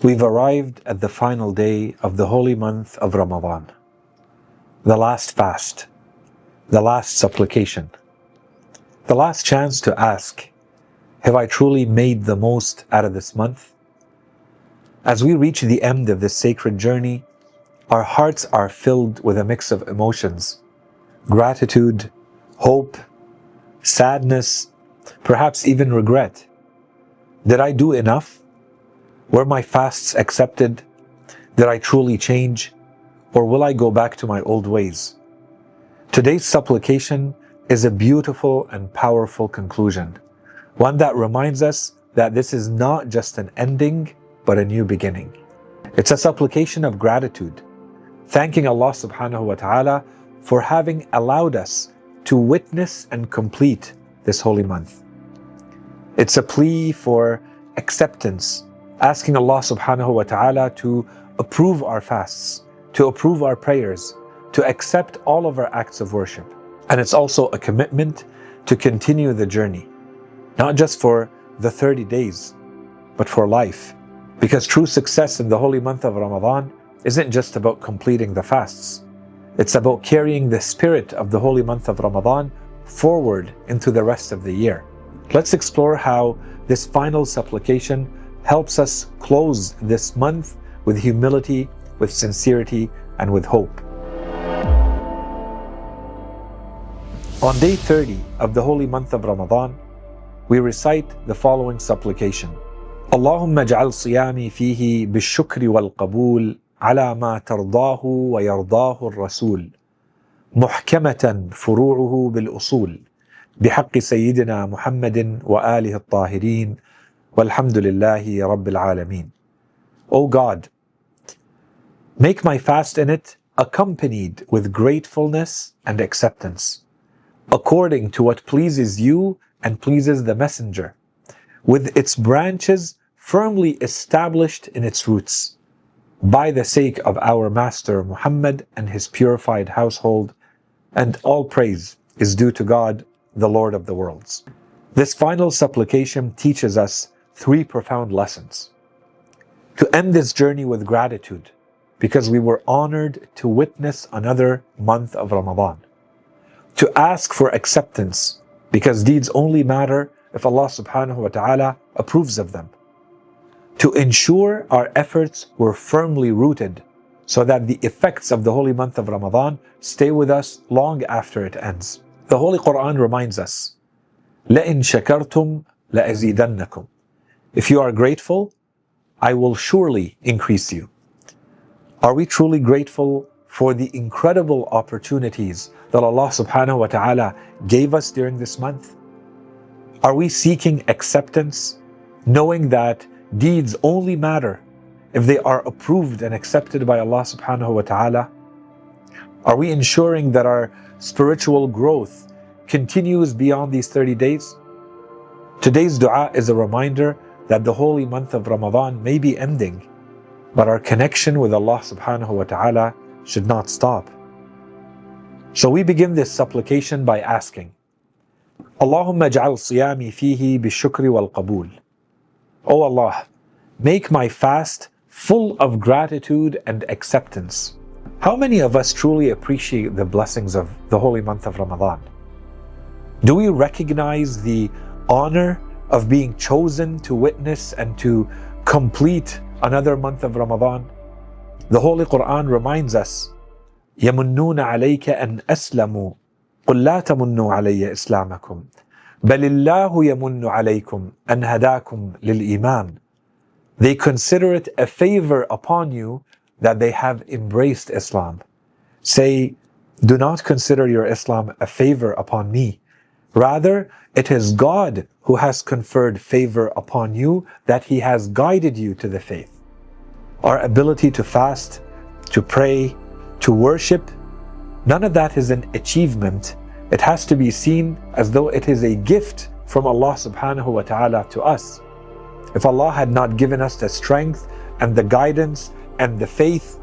We've arrived at the final day of the holy month of Ramadan, the last fast, the last supplication, the last chance to ask, have I truly made the most out of this month? As we reach the end of this sacred journey, our hearts are filled with a mix of emotions, gratitude, hope, sadness, perhaps even regret. Did I do enough? Were my fasts accepted? Did I truly change? Or will I go back to my old ways? Today's supplication is a beautiful and powerful conclusion, one that reminds us that this is not just an ending, but a new beginning. It's a supplication of gratitude, thanking Allah subhanahu wa ta'ala for having allowed us to witness and complete this holy month. It's a plea for acceptance, asking Allah subhanahu wa ta'ala to approve our fasts, to approve our prayers, to accept all of our acts of worship. And it's also a commitment to continue the journey, not just for the 30 days, but for life. Because true success in the holy month of Ramadan isn't just about completing the fasts. It's about carrying the spirit of the holy month of Ramadan forward into the rest of the year. Let's explore how this final supplication helps us close this month with humility, with sincerity, and with hope. On day 30 of the holy month of Ramadan, we recite the following supplication. اللهم اجعل صيامي فيه بالشكر والقبول على ما ترضاه ويرضاه الرسول محكمة فروعه بالأصول بحق سيدنا محمد وآله الطاهرين والحمد لله رب العالمين. O God, make my fast in it accompanied with gratefulness and acceptance, according to what pleases you and pleases the Messenger, with its branches firmly established in its roots, by the sake of our Master Muhammad and his purified household, and all praise is due to God, the Lord of the worlds. This final supplication teaches us three profound lessons. To end this journey with gratitude, because we were honored to witness another month of Ramadan. To ask for acceptance, because deeds only matter if Allah subhanahu wa ta'ala approves of them. To ensure our efforts were firmly rooted so that the effects of the holy month of Ramadan stay with us long after it ends. The Holy Quran reminds us, لَإِن شَكَرْتُمْ لَأَزِيدَنَّكُمْ. If you are grateful, I will surely increase you. Are we truly grateful for the incredible opportunities that Allah subhanahu wa ta'ala gave us during this month? Are we seeking acceptance, knowing that deeds only matter if they are approved and accepted by Allah subhanahu wa ta'ala? Are we ensuring that our spiritual growth continues beyond these 30 days? Today's dua is a reminder that the holy month of Ramadan may be ending, but our connection with Allah subhanahu wa ta'ala should not stop. So we begin this supplication by asking, Allahumma ij'al siyami fihi bishukri wal qabul. O Allah, make my fast full of gratitude and acceptance. How many of us truly appreciate the blessings of the holy month of Ramadan? Do we recognize the honor of being chosen to witness and to complete another month of Ramadan? The Holy Quran reminds us, يَمُنُّونَ عَلَيْكَ أَنْ أَسْلَمُوا قُلْ لَا تَمُنُّوا عَلَيَّ إِسْلَامَكُمْ بَلِ اللَّهُ يَمُنُّ عَلَيْكُمْ أَنْ هَدَاكُمْ لِلْإِيمَانِ. They consider it a favor upon you that they have embraced Islam. Say, do not consider your Islam a favor upon me. Rather, it is God who has conferred favor upon you, that He has guided you to the faith. Our ability to fast, to pray, to worship, none of that is an achievement. It has to be seen as though it is a gift from Allah subhanahu wa ta'ala to us. If Allah had not given us the strength and the guidance and the faith,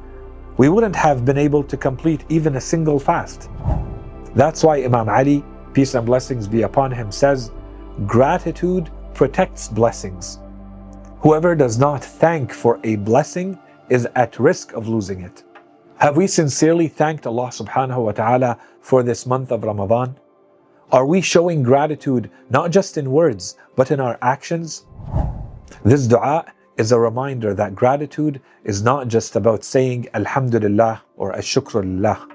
we wouldn't have been able to complete even a single fast. That's why Imam Ali, peace and blessings be upon him, says, gratitude protects blessings. Whoever does not thank for a blessing is at risk of losing it. Have we sincerely thanked Allah subhanahu wa ta'ala for this month of Ramadan? Are we showing gratitude not just in words, but in our actions? This dua is a reminder that gratitude is not just about saying Alhamdulillah or Ash-Shukrulillah.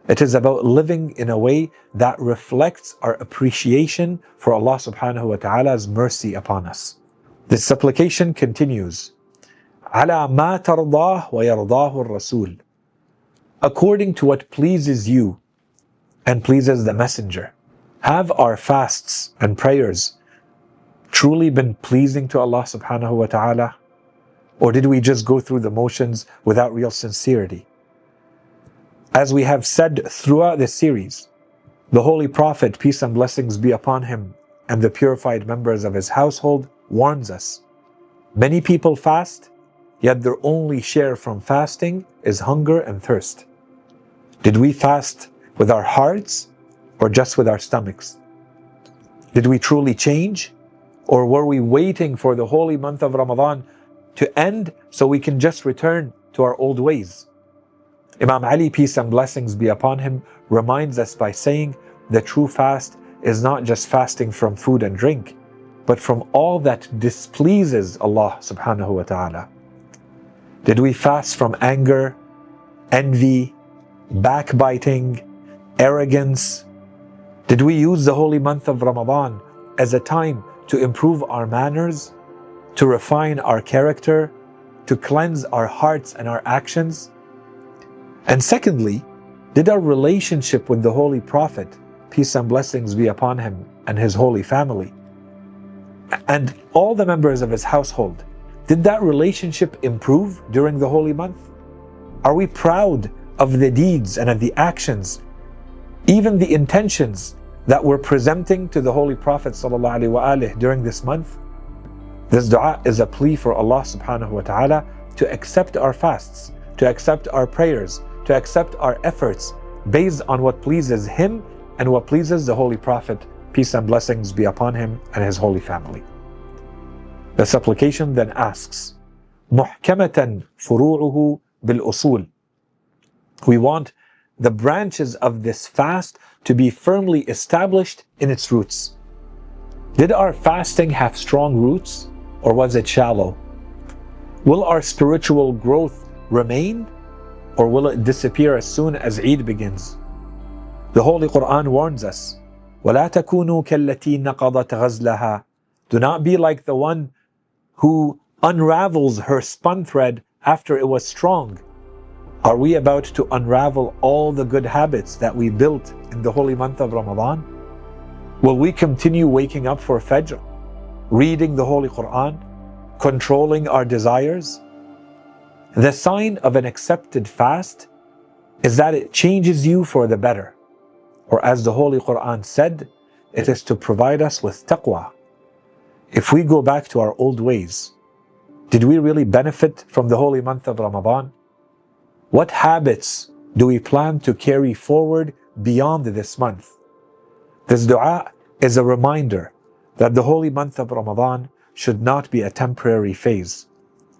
It is about living in a way that reflects our appreciation for Allah subhanahu wa ta'ala's mercy upon us. This supplication continues, عَلَى مَا تَرْضَاهُ وَيَرْضَاهُ الرَّسُولُ, according to what pleases you and pleases the Messenger. Have our fasts and prayers truly been pleasing to Allah subhanahu wa ta'ala? Or did we just go through the motions without real sincerity? As we have said throughout this series, the Holy Prophet, peace and blessings be upon him, and the purified members of his household warns us. Many people fast, yet their only share from fasting is hunger and thirst. Did we fast with our hearts or just with our stomachs? Did we truly change? Or were we waiting for the holy month of Ramadan to end so we can just return to our old ways? Imam Ali, peace and blessings be upon him, reminds us by saying the true fast is not just fasting from food and drink, but from all that displeases Allah subhanahu wa ta'ala. Did we fast from anger, envy, backbiting, arrogance? Did we use the holy month of Ramadan as a time to improve our manners, to refine our character, to cleanse our hearts and our actions? And secondly, did our relationship with the Holy Prophet, peace and blessings be upon him, and his holy family, and all the members of his household, did that relationship improve during the holy month? Are we proud of the deeds and of the actions, even the intentions that we're presenting to the Holy Prophet ﷺ during this month? This dua is a plea for Allah subhanahu wa ta'ala to accept our fasts, to accept our prayers, to accept our efforts based on what pleases Him and what pleases the Holy Prophet, peace and blessings be upon him and his holy family. The supplication then asks, مُحْكَمَةً فُرُوعُهُ بِالْأُصُولِ. We want the branches of this fast to be firmly established in its roots. Did our fasting have strong roots, or was it shallow? Will our spiritual growth remain, or will it disappear as soon as Eid begins? The Holy Quran warns us, وَلَا تَكُونُوا كَالَّتِي نَقَضَتْ غَزْلَهَا. Do not be like the one who unravels her spun thread after it was strong. Are we about to unravel all the good habits that we built in the holy month of Ramadan? Will we continue waking up for Fajr, reading the Holy Quran, controlling our desires? The sign of an accepted fast is that it changes you for the better. Or as the Holy Quran said, it is to provide us with taqwa. If we go back to our old ways, did we really benefit from the holy month of Ramadan? What habits do we plan to carry forward beyond this month? This dua is a reminder that the holy month of Ramadan should not be a temporary phase.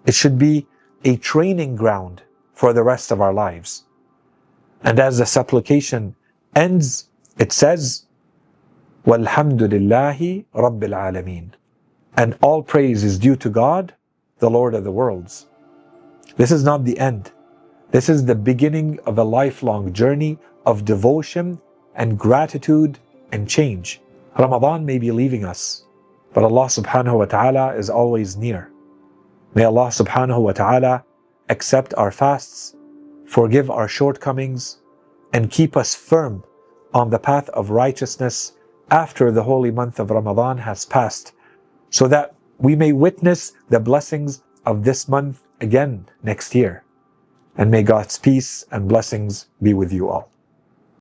It should be a training ground for the rest of our lives. And as the supplication ends, it says, وَالْحَمْدُ لِلَّهِ رَبِّ الْعَالَمِينَ. And all praise is due to God, the Lord of the worlds. This is not the end. This is the beginning of a lifelong journey of devotion and gratitude and change. Ramadan may be leaving us, but Allah subhanahu wa ta'ala is always near. May Allah subhanahu wa ta'ala accept our fasts, forgive our shortcomings, and keep us firm on the path of righteousness after the holy month of Ramadan has passed, so that we may witness the blessings of this month again next year. And may God's peace and blessings be with you all.